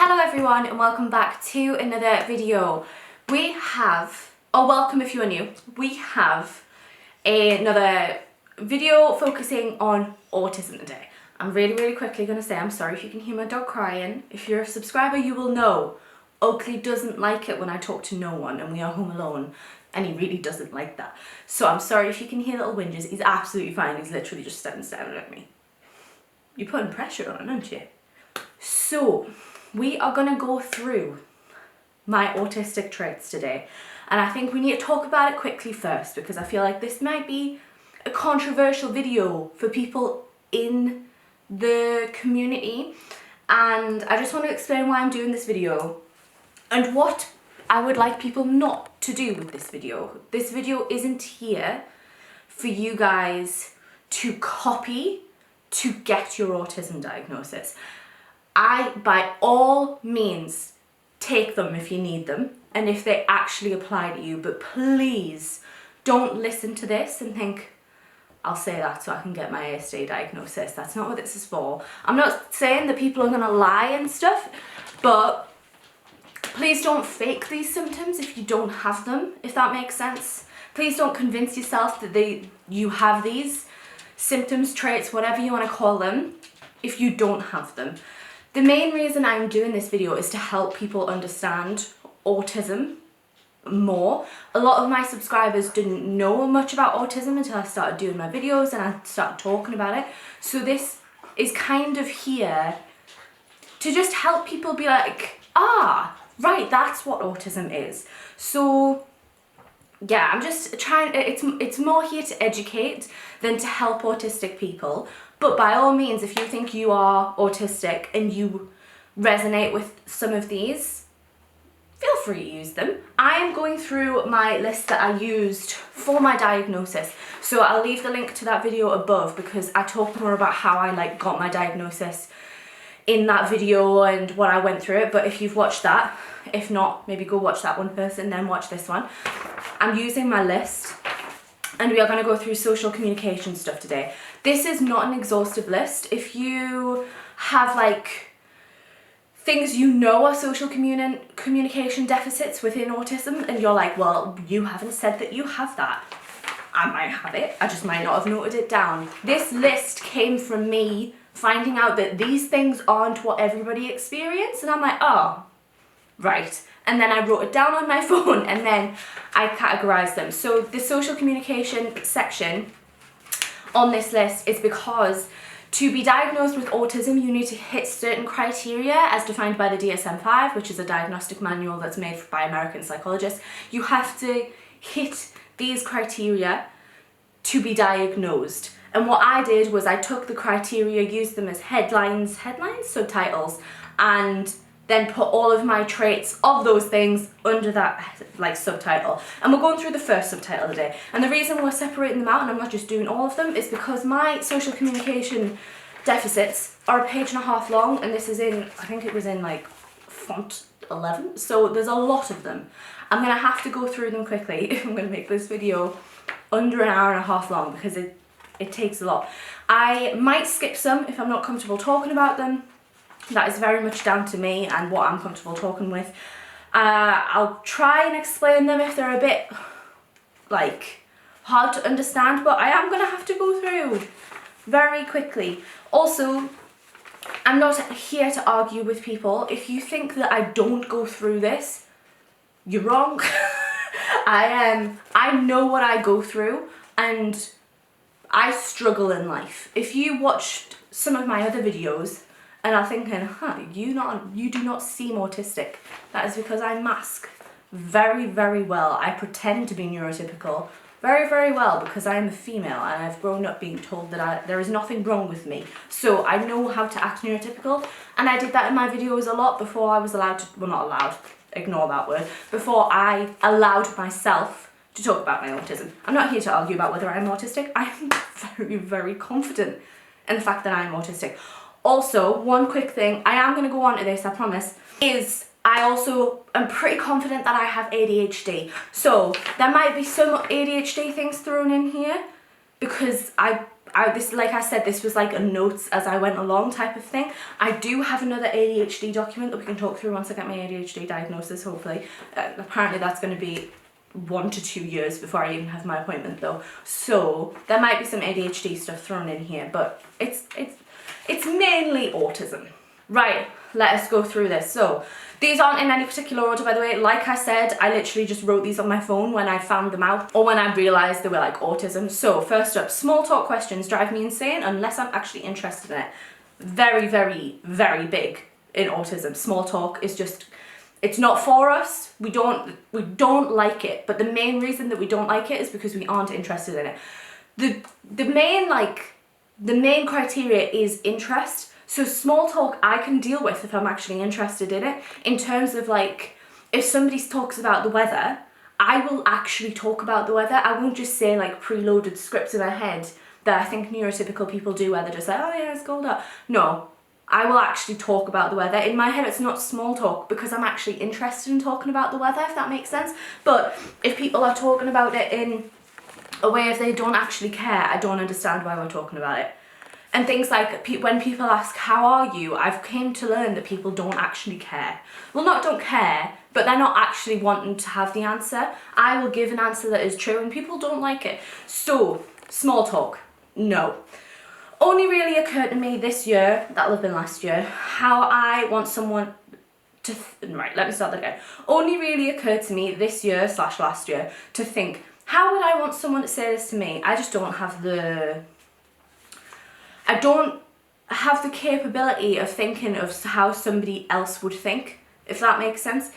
Hello everyone and welcome back to another video. We have, or welcome if you are new, we have another video focusing on autism today. I'm really quickly going to say I'm sorry if you can hear my dog crying. If you're a subscriber you will know Oakley doesn't like it when I talk to no one and we are home alone, and he really doesn't like that. So I'm sorry if you can hear little whinges. He's absolutely fine. He's literally just staring at me. You're putting pressure on, aren't you? So we are going to go through my autistic traits today, and I think we need to talk about it quickly first because I feel like this might be a controversial video for people in the community, and I just want to explain why I'm doing this video and what I would like people not to do with this video. This video isn't here for you guys to copy to get your autism diagnosis. By all means, take them if you need them and if they actually apply to you, but please don't listen to this and think, I'll say that so I can get my ASD diagnosis. That's not what this is for. I'm not saying that people are going to lie and stuff, but please don't fake these symptoms if you don't have them, if that makes sense. Please don't convince yourself that you have these symptoms, traits, whatever you want to call them, if you don't have them. The main reason I'm doing this video is to help people understand autism more. A lot of my subscribers didn't know much about autism until I started doing my videos and I started talking about it. So this is kind of here to just help people be like, right, that's what autism is. So yeah, I'm just trying, it's more here to educate than to help autistic people. But by all means, if you think you are autistic and you resonate with some of these, feel free to use them. I am going through my list that I used for my diagnosis. So I'll leave the link to that video above because I talk more about how I got my diagnosis in that video and what I went through it. But if you've watched that, if not, maybe go watch that one first and then watch this one. I'm using my list and we are going to go through social communication stuff today. This is not an exhaustive list. If you have things you know are social communication deficits within autism and you're like, well, you haven't said that you have that. I might have it, I just might not have noted it down. This list came from me finding out that these things aren't what everybody experiences, and I'm like, oh, right. And then I wrote it down on my phone and then I categorized them. So the social communication section on this list is because to be diagnosed with autism, you need to hit certain criteria as defined by the DSM-5, which is a diagnostic manual that's made by American psychologists. You have to hit these criteria to be diagnosed. And what I did was I took the criteria, used them as headlines, subtitles, and then put all of my traits of those things under that subtitle. And we're going through the first subtitle today. And the reason we're separating them out and I'm not just doing all of them is because my social communication deficits are 1.5 pages long, and this is in, I think it was in font 11. So there's a lot of them. I'm gonna have to go through them quickly if I'm gonna make this video under 1.5 hours long because it takes a lot. I might skip some if I'm not comfortable talking about them. That is very much down to me and what I'm comfortable talking with. I'll try and explain them if they're a bit hard to understand, but I am going to have to go through very quickly. Also, I'm not here to argue with people. If you think that I don't go through this, you're wrong. I know what I go through and I struggle in life. If you watched some of my other videos and are thinking, you do not seem autistic, that is because I mask very well. I pretend to be neurotypical very well because I am a female and I've grown up being told that there is nothing wrong with me. So I know how to act neurotypical, and I did that in my videos a lot before I was allowed to, well, not allowed, ignore that word, before I allowed myself to talk about my autism. I'm not here to argue about whether I'm autistic. I'm very confident in the fact that I am autistic. Also, one quick thing, I am going to go on to this, I promise, is I also am pretty confident that I have ADHD. So there might be some ADHD things thrown in here because I this, like I said, this was like a notes as I went along type of thing. I do have another ADHD document that we can talk through once I get my ADHD diagnosis, hopefully. Apparently that's going to be 1 to 2 years before I even have my appointment though. So there might be some ADHD stuff thrown in here, but it's mainly autism. Right, let us go through this. So these aren't in any particular order, by the way. Like I said, I literally just wrote these on my phone when I found them out or when I realised they were like autism. So first up, small talk questions drive me insane unless I'm actually interested in it. Very, very, very big in autism. Small talk is just, it's not for us. We don't like it. But the main reason that we don't like it is because we aren't interested in it. The main criteria is interest. So small talk I can deal with if I'm actually interested in it. In terms of like, if somebody talks about the weather, I will actually talk about the weather. I won't just say like preloaded scripts in my head that I think neurotypical people do where they're just like, oh yeah, it's cold out. No, I will actually talk about the weather. In my head, it's not small talk because I'm actually interested in talking about the weather, if that makes sense. But if people are talking about it in a way if they don't actually care, I don't understand why we're talking about it. And things like when people ask, how are you? I've came to learn that people don't actually care. Well, not don't care, but they're not actually wanting to have the answer. I will give an answer that is true and people don't like it. So, small talk, no. Only really occurred to me this year, that'll have been last year, how I want someone to, right, let me start that again. Only really occurred to me this year / last year to think, how would I want someone to say this to me? I just don't have the capability of thinking of how somebody else would think, if that makes sense.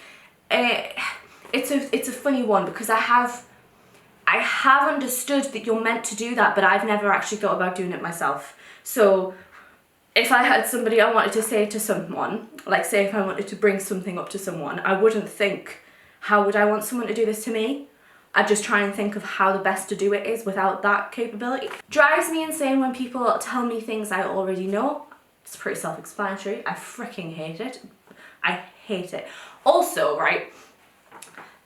It's a funny one because I have understood that you're meant to do that, but I've never actually thought about doing it myself. So if I had somebody I wanted to say to someone, like say if I wanted to bring something up to someone, I wouldn't think, how would I want someone to do this to me? I'd just try and think of how the best to do it is without that capability. Drives me insane when people tell me things I already know. It's pretty self-explanatory. I freaking hate it. I hate it. Also, right,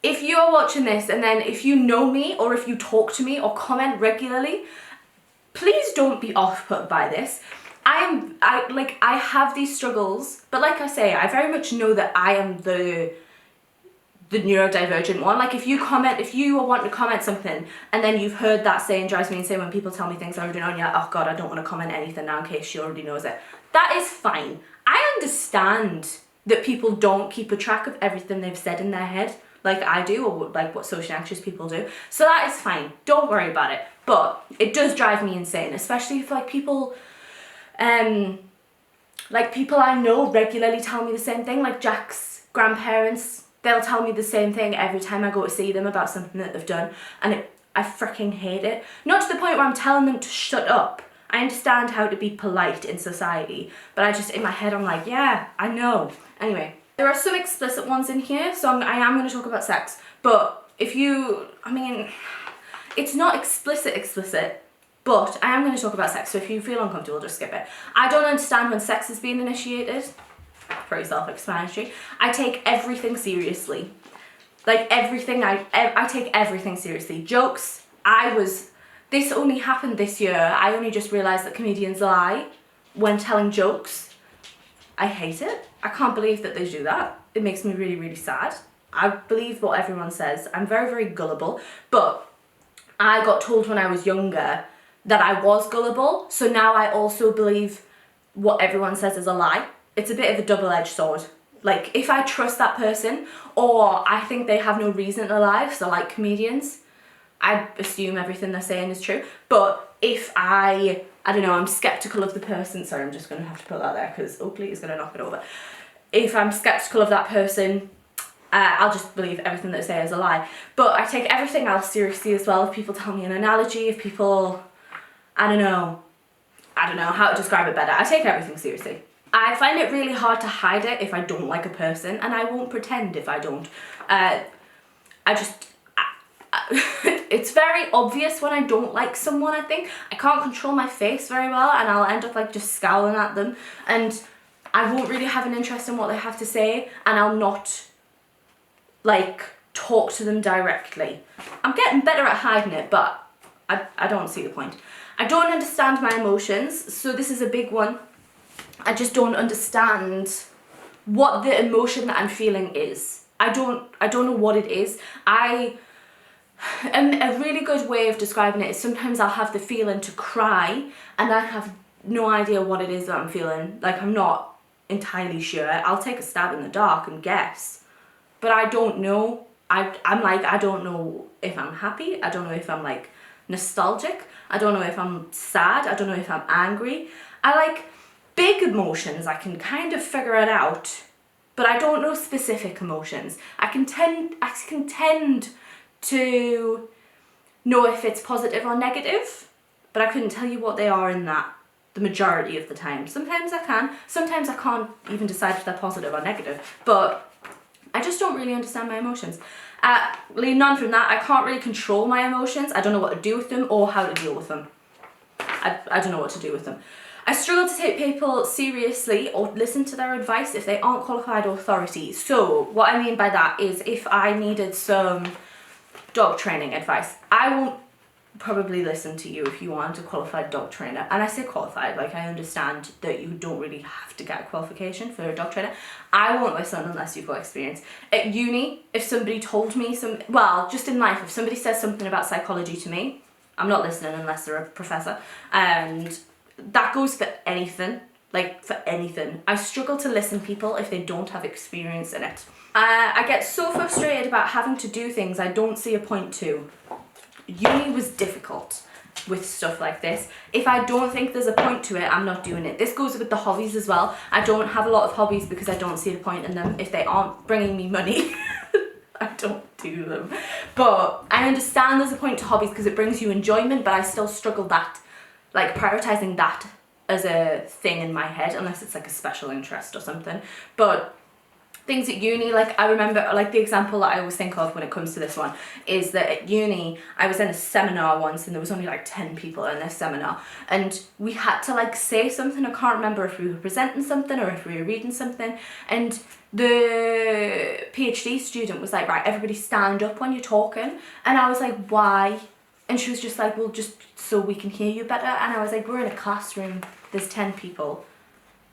if you're watching this and then if you know me or if you talk to me or comment regularly, please don't be off-put by this. I have these struggles, but like I say, I very much know that I am the neurodivergent one. Like if you are wanting to comment something and then you've heard that saying drives me insane when people tell me things I already know and you're like, oh god, I don't want to comment anything now in case she already knows it. That is fine. I understand that people don't keep a track of everything they've said in their head like I do, or like what socially anxious people do. So that is fine. Don't worry about it. But it does drive me insane, especially if like people I know regularly tell me the same thing, like Jack's grandparents. They'll tell me the same thing every time I go to see them about something that they've done, and I freaking hate it. Not to the point where I'm telling them to shut up. I understand how to be polite in society, but I just, in my head, I'm like, yeah, I know. Anyway, there are some explicit ones in here, so I am going to talk about sex, but it's not explicit, but I am going to talk about sex, so if you feel uncomfortable, just skip it. I don't understand when sex is being initiated. Pretty self-explanatory. I take everything seriously. Like everything, I take everything seriously. Jokes, this only happened this year. I only just realised that comedians lie when telling jokes. I hate it. I can't believe that they do that. It makes me really, really sad. I believe what everyone says. I'm very, very gullible, but I got told when I was younger that I was gullible, so now I also believe what everyone says is a lie. It's a bit of a double-edged sword. Like, if I trust that person, or I think they have no reason to lie, so like comedians, I assume everything they're saying is true. But if I don't know, I'm skeptical of the person, sorry, I'm just going to have to put that there because Oakley is going to knock it over. If I'm skeptical of that person, I'll just believe everything that they say is a lie. But I take everything else seriously as well. If people tell me an analogy, if people, I don't know how to describe it better. I take everything seriously. I find it really hard to hide it if I don't like a person, and I won't pretend if I don't. It's very obvious when I don't like someone, I think. I can't control my face very well, and I'll end up like just scowling at them, and I won't really have an interest in what they have to say, and I'll not like talk to them directly. I'm getting better at hiding it, but I don't see the point. I don't understand my emotions, so this is a big one. I just don't understand what the emotion that I'm feeling is. I don't know what it is. A really good way of describing it is sometimes I'll have the feeling to cry and I have no idea what it is that I'm feeling. Like, I'm not entirely sure. I'll take a stab in the dark and guess, but I don't know. I'm like, I don't know if I'm happy. I don't know if I'm like nostalgic. I don't know if I'm sad. I don't know if I'm angry. I like big emotions. I can kind of figure it out, but I don't know specific emotions. I can tend to know if it's positive or negative, but I couldn't tell you what they are in that the majority of the time. Sometimes I can, sometimes I can't even decide if they're positive or negative, but I just don't really understand my emotions. Leading on from that, I can't really control my emotions. I don't know what to do with them or how to deal with them. I don't know what to do with them. I struggle to take people seriously or listen to their advice if they aren't qualified authorities. So what I mean by that is if I needed some dog training advice, I won't probably listen to you if you want a qualified dog trainer. And I say qualified, like, I understand that you don't really have to get a qualification for a dog trainer. I won't listen unless you've got experience. At uni, if somebody told me just in life, if somebody says something about psychology to me, I'm not listening unless they're a professor. And that goes for anything, like for anything. I struggle to listen to people if they don't have experience in it. I get so frustrated about having to do things I don't see a point to. Uni was difficult with stuff like this. If I don't think there's a point to it, I'm not doing it. This goes with the hobbies as well. I don't have a lot of hobbies because I don't see the point in them. If they aren't bringing me money, I don't do them. But I understand there's a point to hobbies because it brings you enjoyment, but I still struggle prioritizing that as a thing in my head, unless it's like a special interest or something. But things at uni, like, I remember, like, the example that I always think of when it comes to this one is that at uni I was in a seminar once and there was only like 10 people in this seminar and we had to like say something. I can't remember if we were presenting something or if we were reading something, and the PhD student was like, right, everybody stand up when you're talking, and I was like, why? And she was just like, well, just so we can hear you better. And I was like, we're in a classroom, there's 10 people.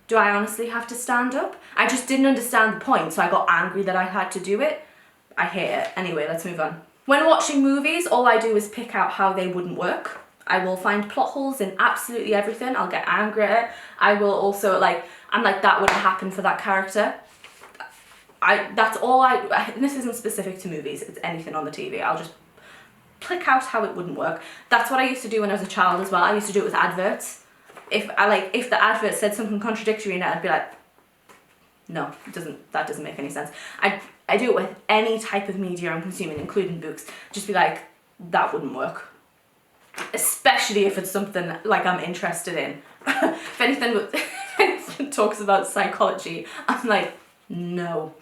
Do I honestly have to stand up? I just didn't understand the point, so I got angry that I had to do it. I hate it. Anyway, let's move on. When watching movies, all I do is pick out how they wouldn't work. I will find plot holes in absolutely everything. I'll get angry at it. I will also, I'm like, that wouldn't happen for that character. And this isn't specific to movies, it's anything on the TV. I'll just pick out how it wouldn't work. That's what I used to do when I was a child as well. I used to do it with adverts. If the advert said something contradictory in it, I'd be like, no, that doesn't make any sense. I do it with any type of media I'm consuming, including books. Just be like, that wouldn't work. Especially if it's something like I'm interested in. If anything talks about psychology, I'm like, no.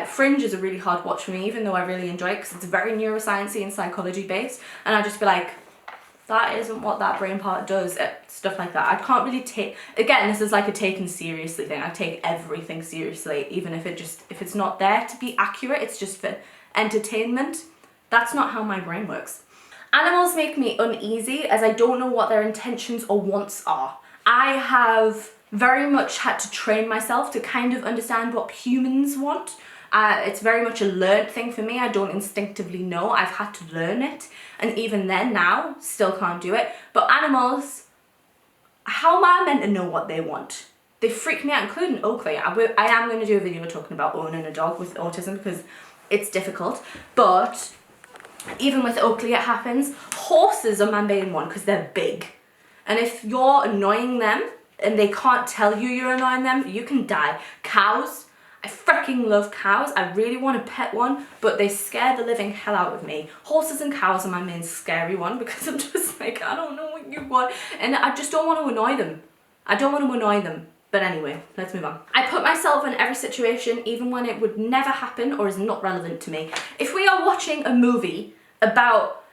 Fringe is a really hard watch for me, even though I really enjoy it because it's very neuroscience-y and psychology based, and I just be like, that isn't what that brain part does. Stuff like that. I can't really take, again, this is like a taken seriously thing. I take everything seriously, even if it's not there to be accurate, it's just for entertainment. That's not how my brain works. Animals make me uneasy as I don't know what their intentions or wants are. I have very much had to train myself to kind of understand what humans want. It's very much a learned thing for me. I don't instinctively know. I've had to learn it. And even then now, still can't do it. But animals, how am I meant to know what they want? They freak me out, including Oakley. I am going to do a video talking about owning a dog with autism because it's difficult. But even with Oakley it happens. Horses are my main one because they're big. And if you're annoying them and they can't tell you you're annoying them, you can die. Cows, I freaking love cows. I really want to pet one, but they scare the living hell out of me. Horses and cows are my main scary one because I'm just like, I don't know what you want. And I just don't want to annoy them. I don't want to annoy them. But anyway, let's move on. I put myself in every situation, even when it would never happen or is not relevant to me. If we are watching a movie about,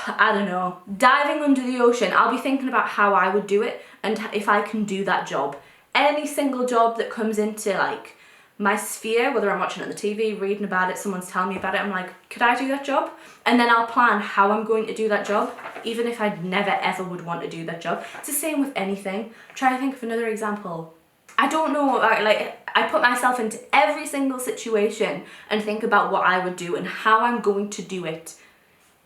I don't know, diving under the ocean, I'll be thinking about how I would do it and if I can do that job. Any single job that comes into like my sphere, whether I'm watching it on the TV, reading about it, someone's telling me about it, I'm like, could I do that job? And then I'll plan how I'm going to do that job, even if I never ever would want to do that job. It's the same with anything. I'm trying to think of another example. I don't know, like, I put myself into every single situation and think about what I would do and how I'm going to do it,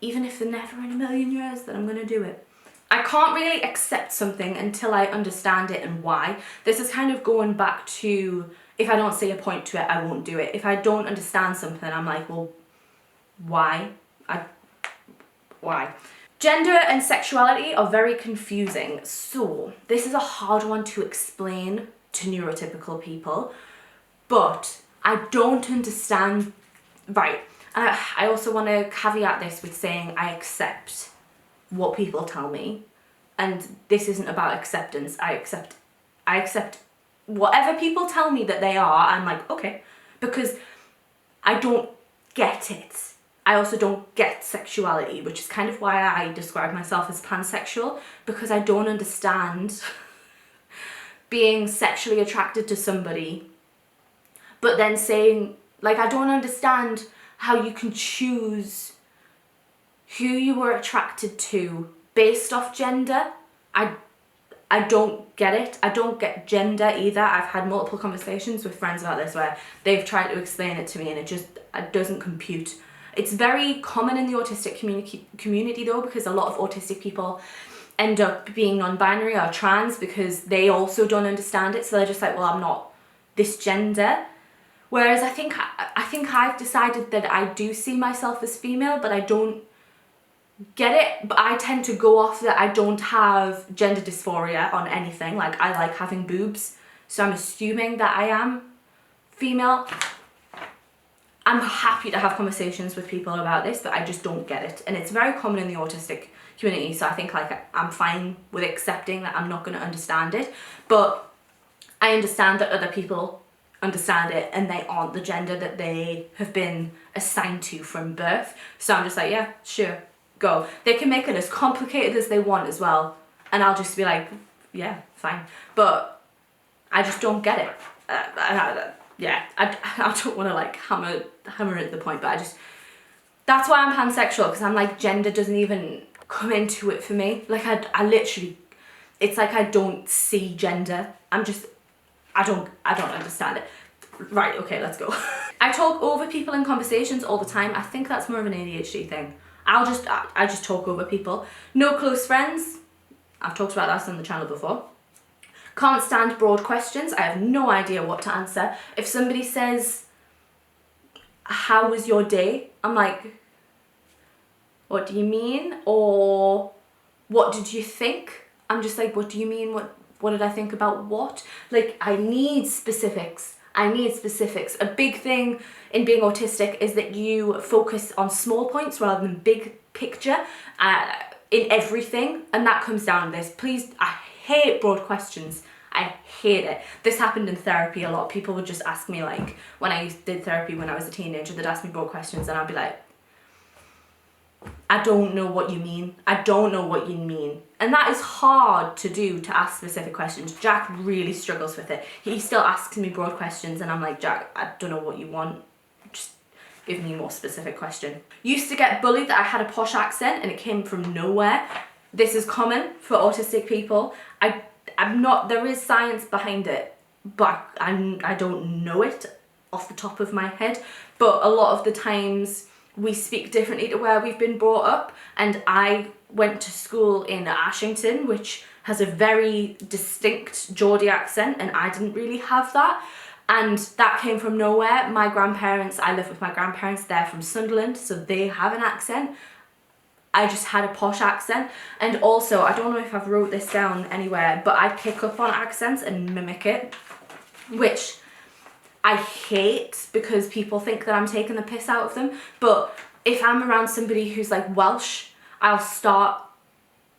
even if never in a million years that I'm going to do it. I can't really accept something until I understand it and why. This is kind of going back to, if I don't see a point to it, I won't do it. If I don't understand something, I'm like, well, why? Why? Gender and sexuality are very confusing. So this is a hard one to explain to neurotypical people, but I don't understand, right. I also want to caveat this with saying I accept what people tell me, and this isn't about acceptance. I accept whatever people tell me that they are. I'm like, okay, because I don't get it. I also don't get sexuality, which is kind of why I describe myself as pansexual, because I don't understand being sexually attracted to somebody, but then saying, like, I don't understand how you can choose who you were attracted to based off gender. I don't get it. I don't get gender either. I've had multiple conversations with friends about this where they've tried to explain it to me and it doesn't compute. It's very common in the autistic community though, because a lot of autistic people end up being non-binary or trans because they also don't understand it. So they're just like, well, I'm not this gender. Whereas I think I've decided that I do see myself as female, but I don't get it. But I tend to go off that I don't have gender dysphoria on anything. Like, I like having boobs, so I'm assuming that I am female. I'm happy to have conversations with people about this, but I just don't get it. And it's very common in the autistic community, so I think, like, I'm fine with accepting that I'm not going to understand it. But I understand that other people understand it and they aren't the gender that they have been assigned to from birth. So I'm just like, yeah, sure, go. They can make it as complicated as they want as well, and I'll just be like, yeah, fine. But I just don't get it. Yeah, I don't want to like hammer at the point, but that's why I'm pansexual, because I'm like, gender doesn't even come into it for me. Like, I literally, it's like I don't see gender. I don't understand it. Right, okay, let's go. I talk over people in conversations all the time. I think that's more of an ADHD thing. I just talk over people. No close friends. I've talked about that on the channel before. Can't stand broad questions. I have no idea what to answer. If somebody says, how was your day? I'm like, what do you mean? Or what did you think? I'm just like, what do you mean? What did I think about what? Like, I need specifics. A big thing in being autistic is that you focus on small points rather than big picture in everything. And that comes down to this. Please, I hate broad questions. I hate it. This happened in therapy a lot. People would just ask me, like, when I did therapy when I was a teenager, they'd ask me broad questions and I'd be like, I don't know what you mean. I don't know what you mean. And that is hard to do, to ask specific questions. Jack really struggles with it. He still asks me broad questions and I'm like, Jack, I don't know what you want. Just give me a more specific question. Used to get bullied that I had a posh accent and it came from nowhere. This is common for autistic people. I'm not, there is science behind it, but I don't know it off the top of my head. But a lot of the times we speak differently to where we've been brought up, and I went to school in Ashington, which has a very distinct Geordie accent, and I didn't really have that, and that came from nowhere. My grandparents, I live with my grandparents, they're from Sunderland, so they have an accent. I just had a posh accent, and also, I don't know if I've wrote this down anywhere, but I pick up on accents and mimic it, which I hate because people think that I'm taking the piss out of them. But if I'm around somebody who's like Welsh, I'll start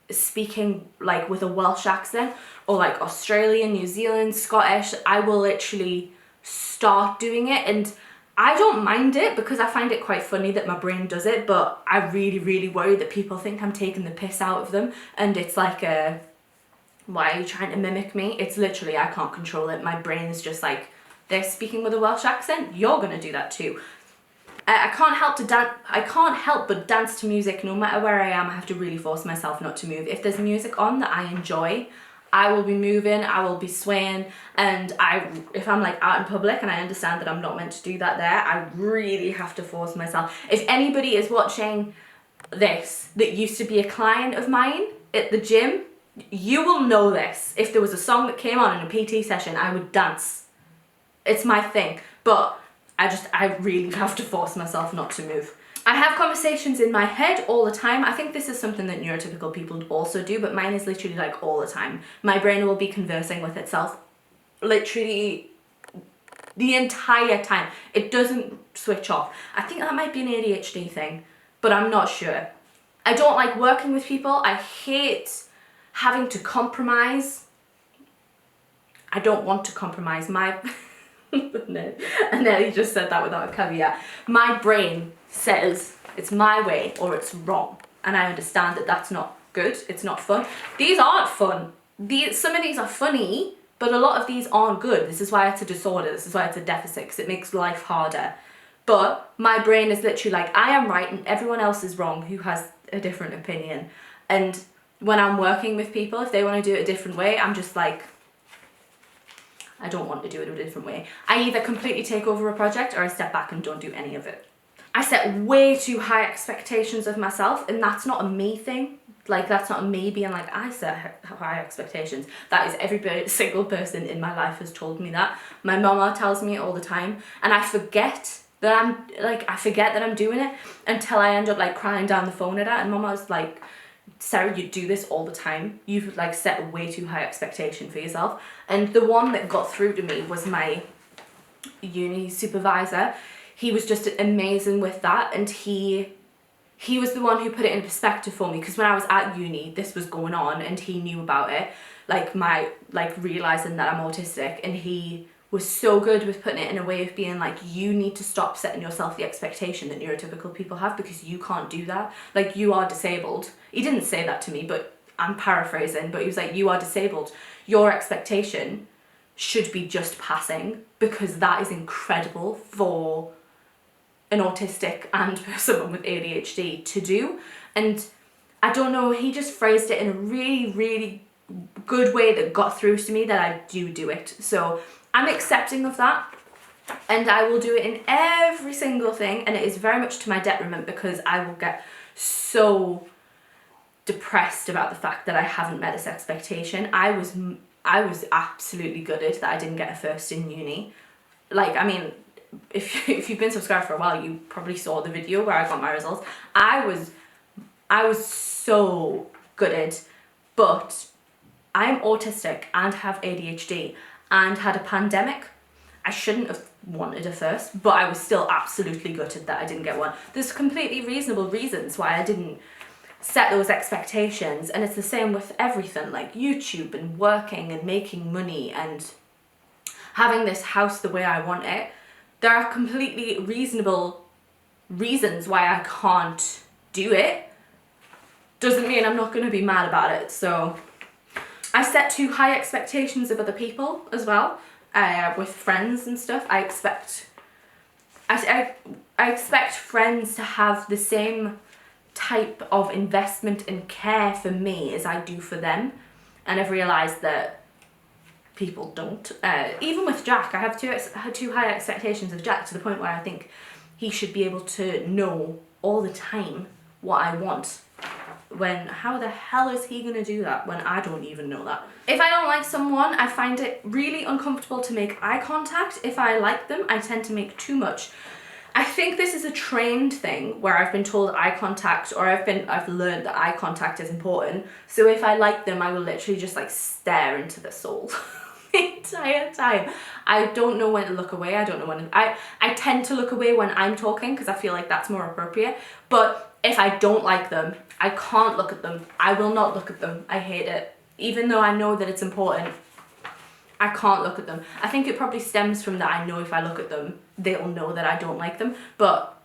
speaking like with a Welsh accent, or like Australian, New Zealand, Scottish. I will literally start doing it, and I don't mind it because I find it quite funny that my brain does it, but I really, really worry that people think I'm taking the piss out of them, and it's like why are you trying to mimic me? It's literally, I can't control it. My brain is just like, they're speaking with a Welsh accent, you're going to do that too. I can't help to dance. I can't help but dance to music no matter where I am. I have to really force myself not to move. If there's music on that I enjoy, I will be moving, I will be swaying, and if I'm like out in public and I understand that I'm not meant to do that there, I really have to force myself. If anybody is watching this that used to be a client of mine at the gym, you will know this. If there was a song that came on in a PT session, I would dance. It's my thing. But I really have to force myself not to move. I have conversations in my head all the time. I think this is something that neurotypical people also do, but mine is literally like all the time. My brain will be conversing with itself literally the entire time. It doesn't switch off. I think that might be an ADHD thing, but I'm not sure. I don't like working with people. I hate having to compromise. I don't want to compromise. And then he just said that without a caveat. My brain says it's my way or it's wrong, and I understand that that's not good. It's not fun. These aren't fun. Some of these are funny, but a lot of these aren't good. This is why it's a disorder. This is why it's a deficit, because it makes life harder. But my brain is literally like, I am right and everyone else is wrong who has a different opinion. And when I'm working with people, if they want to do it a different way, I'm just like, I don't want to do it a different way. I either completely take over a project or I step back and don't do any of it. I set way too high expectations of myself, and that's not a me thing. Like, that's not a me being like, I set high expectations. That is every single person in my life has told me that. My mama tells me it all the time, and I forget that I'm doing it until I end up like crying down the phone at her, and mama's like, Sarah, you do this all the time. You've like set a way too high expectation for yourself. And the one that got through to me was my uni supervisor. He was just amazing with that, and he was the one who put it in perspective for me, because when I was at uni, this was going on and he knew about it, realizing that I'm autistic, and he was so good with putting it in a way of being like, you need to stop setting yourself the expectation that neurotypical people have, because you can't do that. Like, you are disabled. He didn't say that to me, but I'm paraphrasing, but he was like, you are disabled. Your expectation should be just passing, because that is incredible for an autistic and someone with ADHD to do. And I don't know, he just phrased it in a really, really good way that got through to me that I do it. So I'm accepting of that, and I will do it in every single thing, and it is very much to my detriment, because I will get so depressed about the fact that I haven't met this expectation. I was absolutely gutted that I didn't get a first in uni. Like, I mean, if you've been subscribed for a while, you probably saw the video where I got my results. I was so gutted, but I'm autistic and have ADHD and had a pandemic. I shouldn't have wanted a first, but I was still absolutely gutted that I didn't get one. There's completely reasonable reasons why I didn't set those expectations, and it's the same with everything, like YouTube and working and making money and having this house the way I want it. There are completely reasonable reasons why I can't do it. Doesn't mean I'm not going to be mad about it. So I set too high expectations of other people as well, with friends and stuff. I expect friends to have the same type of investment and care for me as I do for them, and I've realised that people don't. Even with Jack, I have too high expectations of Jack, to the point where I think he should be able to know all the time what I want, when how the hell is he going to do that when I don't even know that? If I don't like someone, I find it really uncomfortable to make eye contact. If I like them, I tend to make too much. I think this is a trained thing where I've been told eye contact, or I've learned that eye contact is important. So if I like them, I will literally just like stare into their soul the entire time. I don't know when to look away. I don't know when I tend to look away when I'm talking, because I feel like that's more appropriate. But if I don't like them, I can't look at them. I will not look at them. I hate it. Even though I know that it's important, I can't look at them. I think it probably stems from that I know if I look at them, they'll know that I don't like them. But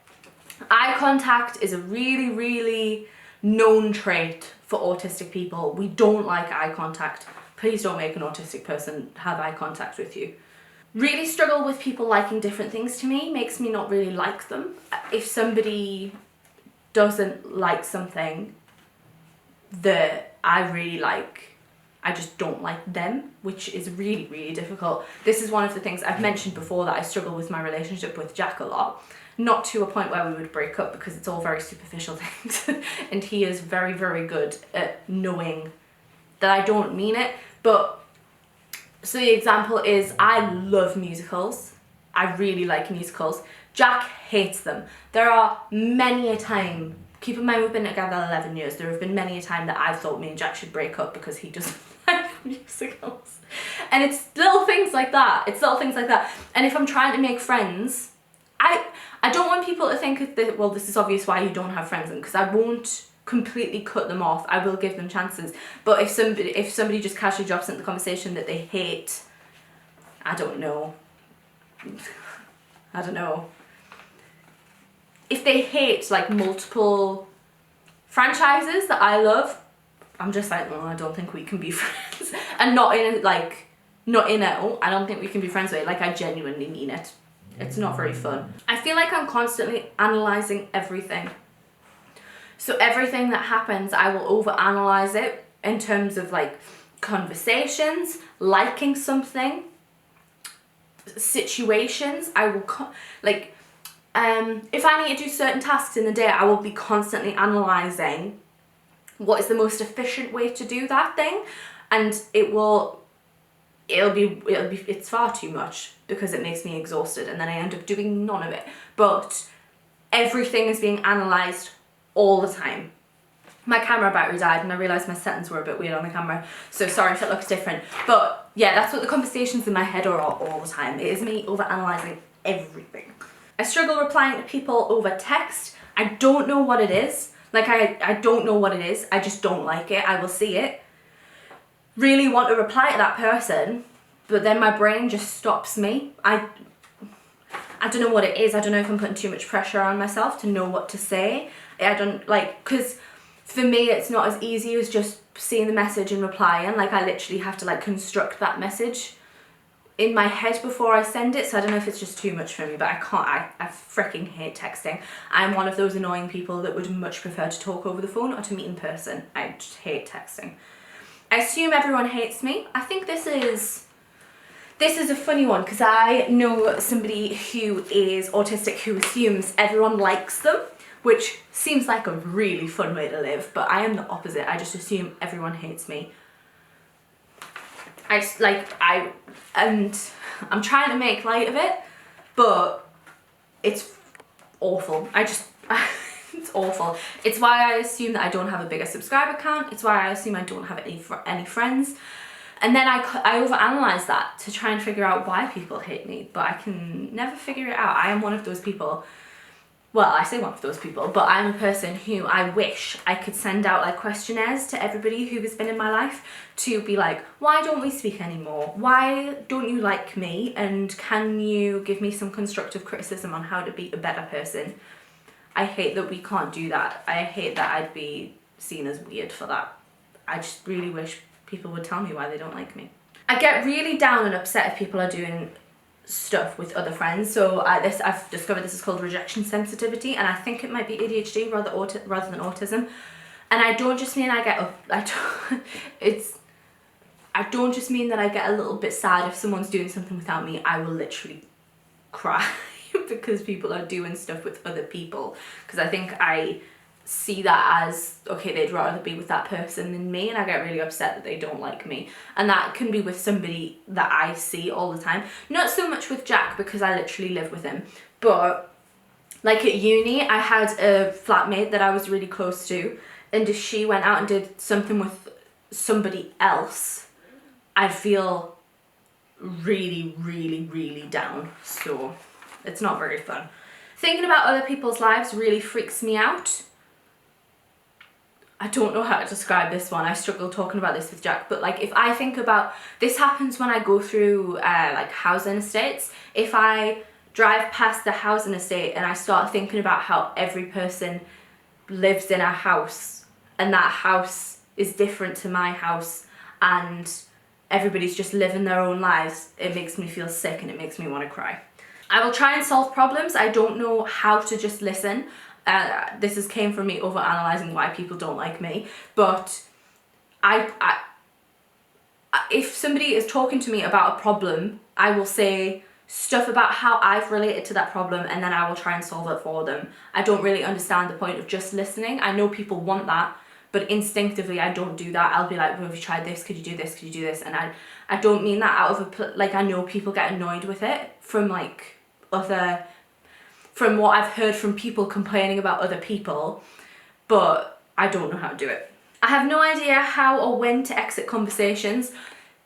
eye contact is a really, really known trait for autistic people. We don't like eye contact. Please don't make an autistic person have eye contact with you. Really struggle with people liking different things to me, makes me not really like them. If somebody doesn't like something that I really like, I just don't like them, which is really, really difficult. This is one of the things I've mentioned before, that I struggle with my relationship with Jack a lot. Not to a point where we would break up, because it's all very superficial things. And he is very, very good at knowing that I don't mean it. But, so the example is, I love musicals. I really like musicals. Jack hates them. There are many a time, keep in mind we've been together 11 years, there have been many a time that I've thought me and Jack should break up because he doesn't like musicals. And it's little things like that. It's little things like that. And if I'm trying to make friends, I don't want people to think that, well, this is obvious why you don't have friends, because I won't completely cut them off. I will give them chances. But if somebody just casually drops into the conversation that they hate, I don't know. If they hate like multiple franchises that I love, I'm just like, well, I don't think we can be friends. And not in a, oh, I don't think we can be friends with it. Like, I genuinely mean it. It's not very fun. I feel like I'm constantly analysing everything. So everything that happens, I will overanalyze it in terms of like conversations, liking something, situations. I will, if I need to do certain tasks in the day, I will be constantly analysing what is the most efficient way to do that thing. And it's far too much, because it makes me exhausted, and then I end up doing none of it. But everything is being analysed all the time. My camera battery died, and I realised my settings were a bit weird on the camera, so sorry if it looks different. But yeah, that's what the conversations in my head are all the time. It is me overanalyzing everything. I struggle replying to people over text. I don't know what it is. Like, I don't know what it is. I just don't like it. I will see it, really want to reply to that person, but then my brain just stops me. I don't know what it is. I don't know if I'm putting too much pressure on myself to know what to say. I don't, like, because for me it's not as easy as just seeing the message and replying. Like, I literally have to like construct that message in my head before I send it, so I don't know if it's just too much for me, but I can't, I freaking hate texting. I'm one of those annoying people that would much prefer to talk over the phone or to meet in person. I just hate texting. I assume everyone hates me. I think this is a funny one, because I know somebody who is autistic who assumes everyone likes them, which seems like a really fun way to live, but I am the opposite. I just assume everyone hates me. I'm trying to make light of it, but it's awful. It's awful. It's why I assume that I don't have a bigger subscriber count. It's why I assume I don't have any friends. And then I overanalyze that to try and figure out why people hate me, but I can never figure it out. I am one of those people, well, I say one of those people, but I'm a person who I wish I could send out like questionnaires to everybody who has been in my life to be like, why don't we speak anymore? Why don't you like me? And can you give me some constructive criticism on how to be a better person? I hate that we can't do that. I hate that I'd be seen as weird for that. I just really wish people would tell me why they don't like me. I get really down and upset if people are doing stuff with other friends. So I've discovered this is called rejection sensitivity, and I think it might be ADHD rather than autism. And I don't just mean I don't just mean that I get a little bit sad if someone's doing something without me. I will literally cry because people are doing stuff with other people, because I think I see that as, okay, they'd rather be with that person than me, and I get really upset that they don't like me. And that can be with somebody that I see all the time. Not so much with Jack, because I literally live with him, but like at uni, I had a flatmate that I was really close to, and if she went out and did something with somebody else, I'd feel really, really, really down. So it's not very fun. Thinking about other people's lives really freaks me out. I don't know how to describe this one. I struggle talking about this with Jack, but like if I think about, this happens when I go through like housing estates. If I drive past the housing estate and I start thinking about how every person lives in a house and that house is different to my house, and everybody's just living their own lives, it makes me feel sick and it makes me want to cry. I will try and solve problems. I don't know how to just listen. Came from me over-analysing why people don't like me, but if somebody is talking to me about a problem, I will say stuff about how I've related to that problem, and then I will try and solve it for them. I don't really understand the point of just listening. I know people want that, but instinctively I don't do that. I'll be like, well, have you tried this? Could you do this? Could you do this? And I don't mean that out of like, I know people get annoyed with it from like from what I've heard from people complaining about other people, but I don't know how to do it. I have no idea how or when to exit conversations.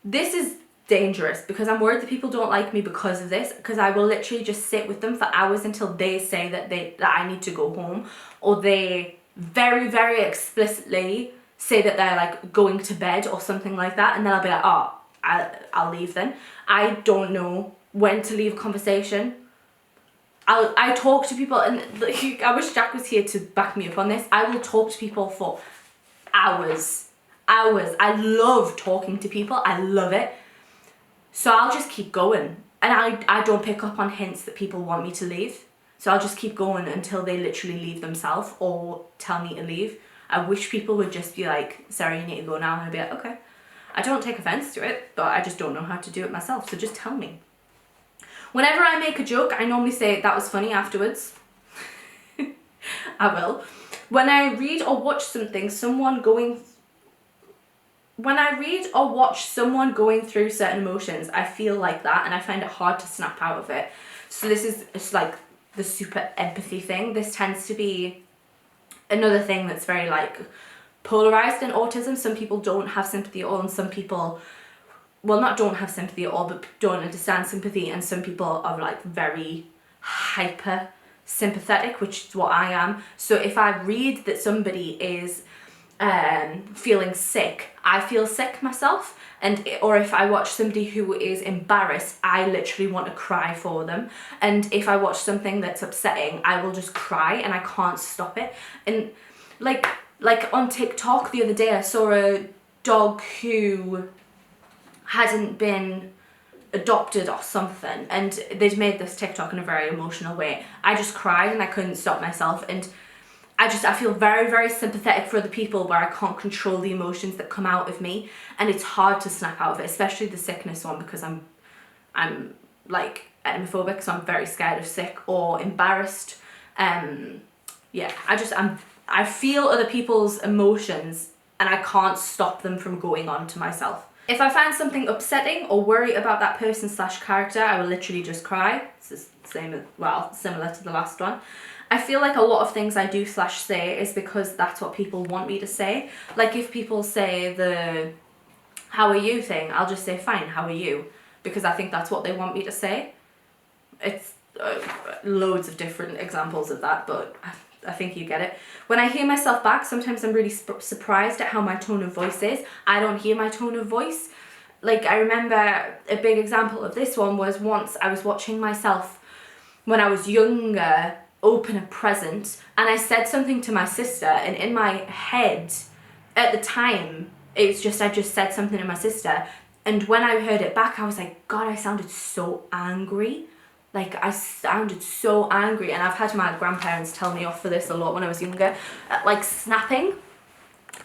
This is dangerous because I'm worried that people don't like me because of this, because I will literally just sit with them for hours until they say that I need to go home, or they very, very explicitly say that they're like going to bed or something like that, and then I'll be like, oh, I'll leave then. I don't know when to leave a conversation. I talk to people, and like, I wish Jack was here to back me up on this. I will talk to people for hours. I love talking to people. I love it. So I'll just keep going, and I don't pick up on hints that people want me to leave. So I'll just keep going until they literally leave themselves or tell me to leave. I wish people would just be like, Sarah, you need to go now, and I'd be like, okay. I don't take offense to it, but I just don't know how to do it myself, so just tell me. Whenever I make a joke, I normally say that was funny afterwards. I will. When I read or watch someone going through certain emotions, I feel like that, and I find it hard to snap out of it. So it's like the super empathy thing. This tends to be another thing that's very like polarized in autism. Some people don't have sympathy at all, and some people, well, not don't have sympathy at all, but don't understand sympathy, and some people are like very hyper sympathetic, which is what I am. So if I read that somebody is feeling sick, I feel sick myself, or if I watch somebody who is embarrassed, I literally want to cry for them. And if I watch something that's upsetting, I will just cry and I can't stop it. And like on TikTok the other day, I saw a dog who hadn't been adopted or something, and they'd made this TikTok in a very emotional way. I just cried and I couldn't stop myself, and I feel very, very sympathetic for other people where I can't control the emotions that come out of me, and it's hard to snap out of it, especially the sickness one, because I'm like emophobic, so I'm very scared of sick or embarrassed. Yeah, I feel other people's emotions and I can't stop them from going on to myself. If I find something upsetting or worry about that person / character, I will literally just cry. It's the same, well, similar to the last one. I feel like a lot of things I do / say is because that's what people want me to say. Like if people say the how are you thing, I'll just say fine, how are you? Because I think that's what they want me to say. It's loads of different examples of that, but I think you get it. When I hear myself back, sometimes I'm really surprised at how my tone of voice is. I don't hear my tone of voice. Like I remember a big example of this one was once I was watching myself when I was younger open a present, and I said something to my sister, and in my head at the time I just said something to my sister, and when I heard it back I was like, God, I sounded so angry. Like I sounded so angry, and I've had my grandparents tell me off for this a lot when I was younger, like snapping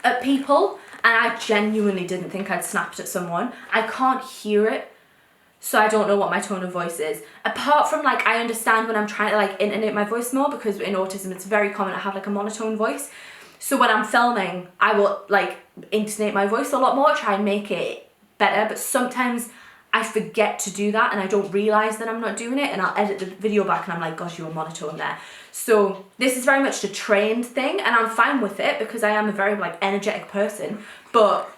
at people, and I genuinely didn't think I'd snapped at someone. I can't hear it, so I don't know what my tone of voice is. Apart from like, I understand when I'm trying to like intonate my voice more, because in autism it's very common to have like a monotone voice. So when I'm filming, I will like intonate my voice a lot more, try and make it better, but sometimes I forget to do that and I don't realise that I'm not doing it, and I'll edit the video back and I'm like, gosh, you were monotone there. So this is very much a trained thing, and I'm fine with it because I am a very like energetic person, but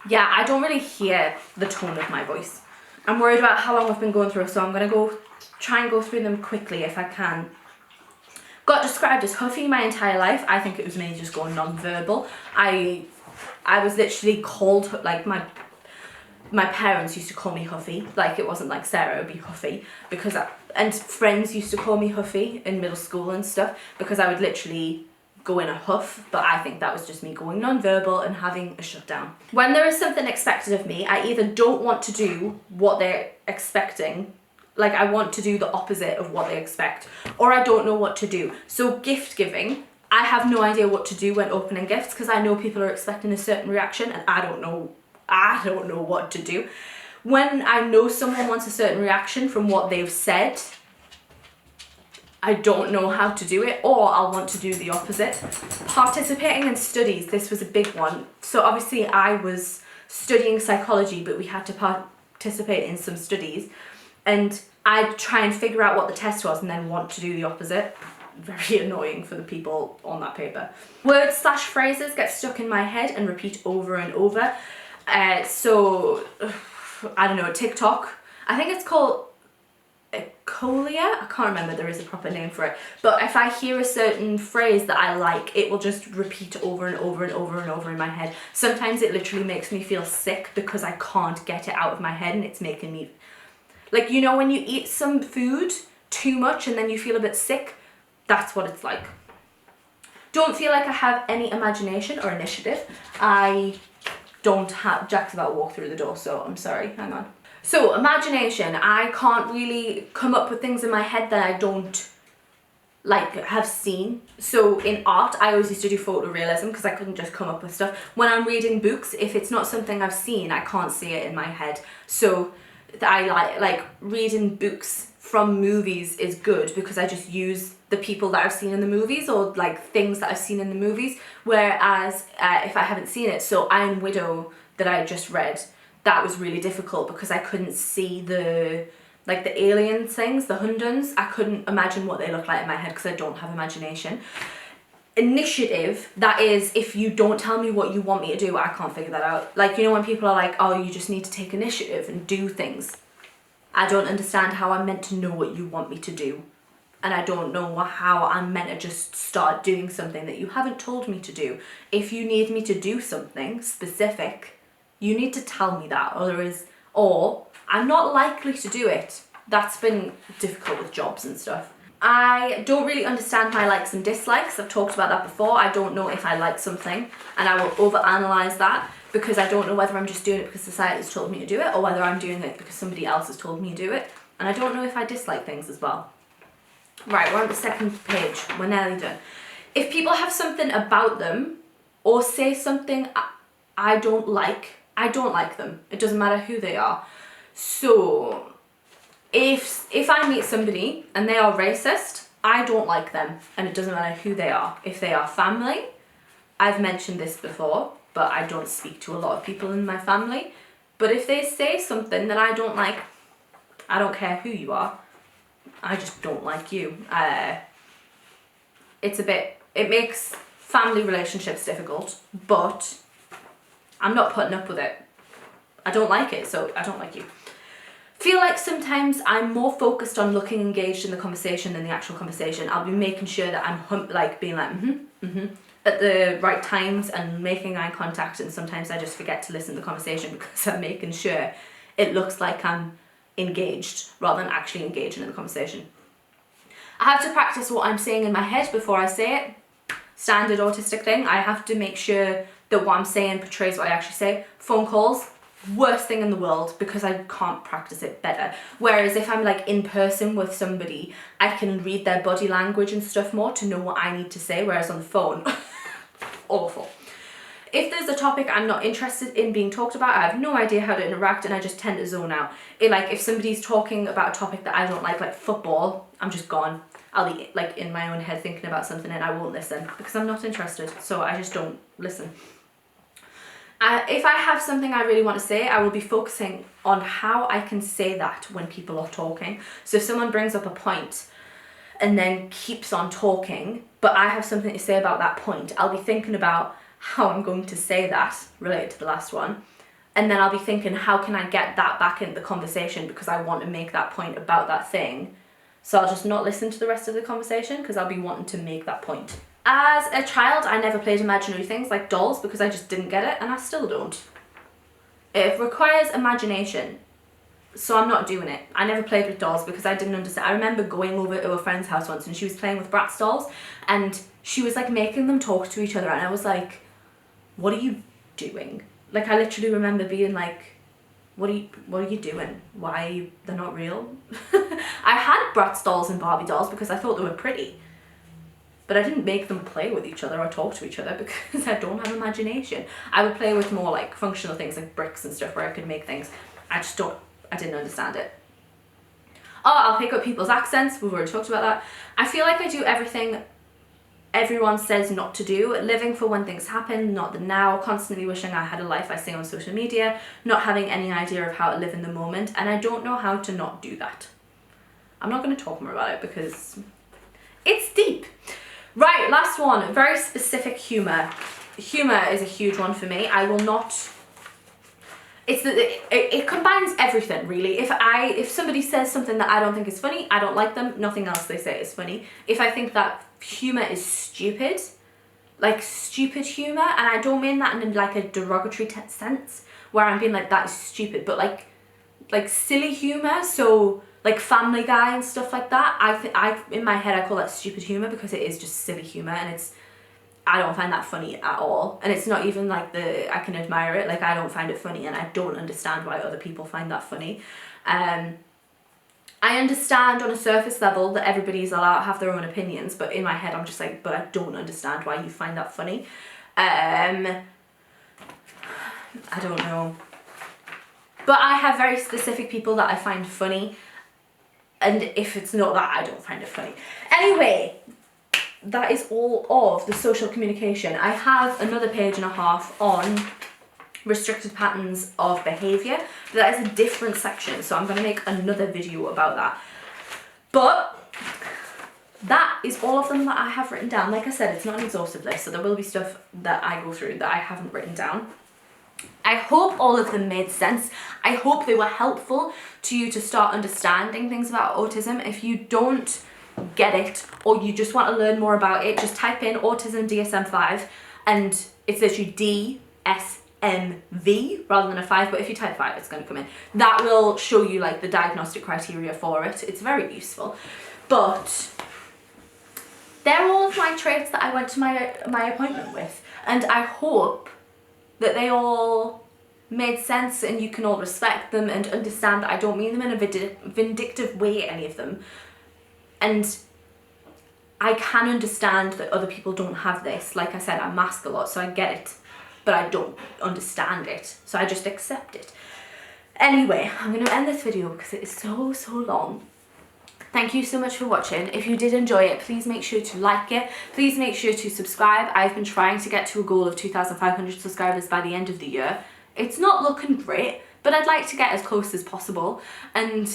yeah, I don't really hear the tone of my voice. I'm worried about how long I've been going through, so I'm gonna try and go through them quickly if I can. Got described as huffy my entire life. I think it was me just going non-verbal. I was literally called, like my parents used to call me Huffy. Like it wasn't like Sarah would be Huffy, and friends used to call me Huffy in middle school and stuff, because I would literally go in a huff, but I think that was just me going non-verbal and having a shutdown. When there is something expected of me, I either don't want to do what they're expecting, like I want to do the opposite of what they expect, or I don't know what to do. So gift giving, I have no idea what to do when opening gifts because I know people are expecting a certain reaction and I don't know what to do. When I know someone wants a certain reaction from what they've said, I don't know how to do it, or I'll want to do the opposite. Participating in studies, this was a big one. So obviously I was studying psychology, but we had to participate in some studies, and I'd try and figure out what the test was and then want to do the opposite. Very annoying for the people on that paper. Words/phrases get stuck in my head and repeat over and over. So, I don't know, TikTok, I think it's called Colia, I can't remember, there is a proper name for it, but if I hear a certain phrase that I like, it will just repeat over and over and over and over in my head. Sometimes it literally makes me feel sick because I can't get it out of my head and it's making me, like, you know when you eat some food too much and then you feel a bit sick? That's what it's like. Don't feel like I have any imagination or initiative. I don't have, Jack's about to walk through the door, so I'm sorry, hang on. So imagination, I can't really come up with things in my head that I don't like have seen. So in art, I always used to do photorealism because I couldn't just come up with stuff. When I'm reading books, if it's not something I've seen, I can't see it in my head. So I like reading books from movies is good because I just use the people that I've seen in the movies or like things that I've seen in the movies. Whereas if I haven't seen it, so Iron Widow that I just read, that was really difficult because I couldn't see the alien things, the Hunduns. I couldn't imagine what they look like in my head because I don't have imagination. Initiative, that is, if you don't tell me what you want me to do, I can't figure that out. Like, you know when people are like, oh, you just need to take initiative and do things. I don't understand how I'm meant to know what you want me to do. And I don't know how I'm meant to just start doing something that you haven't told me to do. If you need me to do something specific, you need to tell me that, or I'm not likely to do it. That's been difficult with jobs and stuff. I don't really understand my likes and dislikes. I've talked about that before. I don't know if I like something and I will overanalyze that because I don't know whether I'm just doing it because society's told me to do it or whether I'm doing it because somebody else has told me to do it. And I don't know if I dislike things as well. Right, we're on the second page. We're nearly done. If people have something about them or say something I don't like them. It doesn't matter who they are. So if I meet somebody and they are racist, I don't like them, and it doesn't matter who they are. If they are family, I've mentioned this before, but I don't speak to a lot of people in my family. But if they say something that I don't like, I don't care who you are, I just don't like you. It makes family relationships difficult, but I'm not putting up with it. I don't like it, so I don't like you. Feel like sometimes I'm more focused on looking engaged in the conversation than the actual conversation. I'll be making sure that I'm being like, at the right times and making eye contact, and sometimes I just forget to listen to the conversation because I'm making sure it looks like I'm engaged rather than actually engaging in the conversation. I have to practice what I'm saying in my head before I say it. Standard autistic thing. I have to make sure that what I'm saying portrays what I actually say. Phone calls, worst thing in the world because I can't practice it better. Whereas if I'm like in person with somebody, I can read their body language and stuff more to know what I need to say, whereas on the phone, awful. If there's a topic I'm not interested in being talked about, I have no idea how to interact and I just tend to zone out. If somebody's talking about a topic that I don't like football, I'm just gone. I'll be like in my own head thinking about something and I won't listen because I'm not interested, so I just don't listen. If I have something I really want to say, I will be focusing on how I can say that when people are talking. So if someone brings up a point and then keeps on talking, but I have something to say about that point, I'll be thinking about how I'm going to say that, related to the last one. And then I'll be thinking, how can I get that back into the conversation because I want to make that point about that thing. So I'll just not listen to the rest of the conversation because I'll be wanting to make that point. As a child, I never played imaginary things like dolls because I just didn't get it, and I still don't. It requires imagination. So I'm not doing it. I never played with dolls because I didn't understand. I remember going over to a friend's house once and she was playing with Bratz dolls and she was like making them talk to each other and I was like, what are you doing? Like I literally remember being like, what are you doing? Why are you, they're not real? I had Bratz dolls and Barbie dolls because I thought they were pretty. But I didn't make them play with each other or talk to each other because I don't have imagination. I would play with more like functional things like bricks and stuff where I could make things. I didn't understand it. Oh, I'll pick up people's accents. We've already talked about that. I feel like I do everything everyone says not to do. Living for when things happen, not the now. Constantly wishing I had a life I see on social media. Not having any idea of how to live in the moment. And I don't know how to not do that. I'm not going to talk more about it because it's deep. Right, last one, very specific humour. Humour is a huge one for me. I will not, it combines everything really. If somebody says something that I don't think is funny, I don't like them, nothing else they say is funny. If I think that humour is stupid, like stupid humour, and I don't mean that in like a derogatory sense, where I'm being like, that is stupid, but like silly humour, so like Family Guy and stuff like that, in my head I call that stupid humour because it is just silly humour and I don't find that funny at all. And it's not even like I can admire it, like I don't find it funny and I don't understand why other people find that funny. I understand on a surface level that everybody's allowed to have their own opinions, but in my head I'm just like, but I don't understand why you find that funny. I don't know. But I have very specific people that I find funny. And if it's not that, I don't find it funny. Anyway, that is all of the social communication. I have another page and a half on restricted patterns of behaviour, but that is a different section, so I'm going to make another video about that. But that is all of them that I have written down. Like I said, it's not an exhaustive list, so there will be stuff that I go through that I haven't written down. I hope all of them made sense. I hope they were helpful to you to start understanding things about autism. If you don't get it or you just want to learn more about it, just type in autism DSM-5 and it's literally DSMV rather than a 5, but if you type 5 it's going to come in. That will show you like the diagnostic criteria for it. It's very useful. But they're all of my traits that I went to my appointment with, and I hope that they all made sense and you can all respect them and understand that I don't mean them in a vindictive way, any of them. And I can understand that other people don't have this. Like I said, I mask a lot, so I get it, but I don't understand it, so I just accept it. Anyway, I'm going to end this video because it is so long. Thank you so much for watching. If you did enjoy it, please make sure to like it. Please make sure to subscribe. I've been trying to get to a goal of 2,500 subscribers by the end of the year. It's not looking great, but I'd like to get as close as possible. And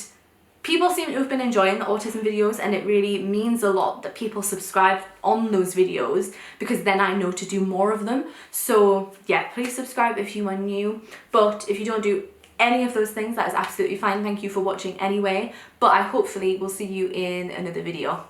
people seem to have been enjoying the autism videos, and it really means a lot that people subscribe on those videos because then I know to do more of them. So yeah, please subscribe if you are new. But if you don't do any of those things, that is absolutely fine. Thank you for watching anyway, but I hopefully will see you in another video.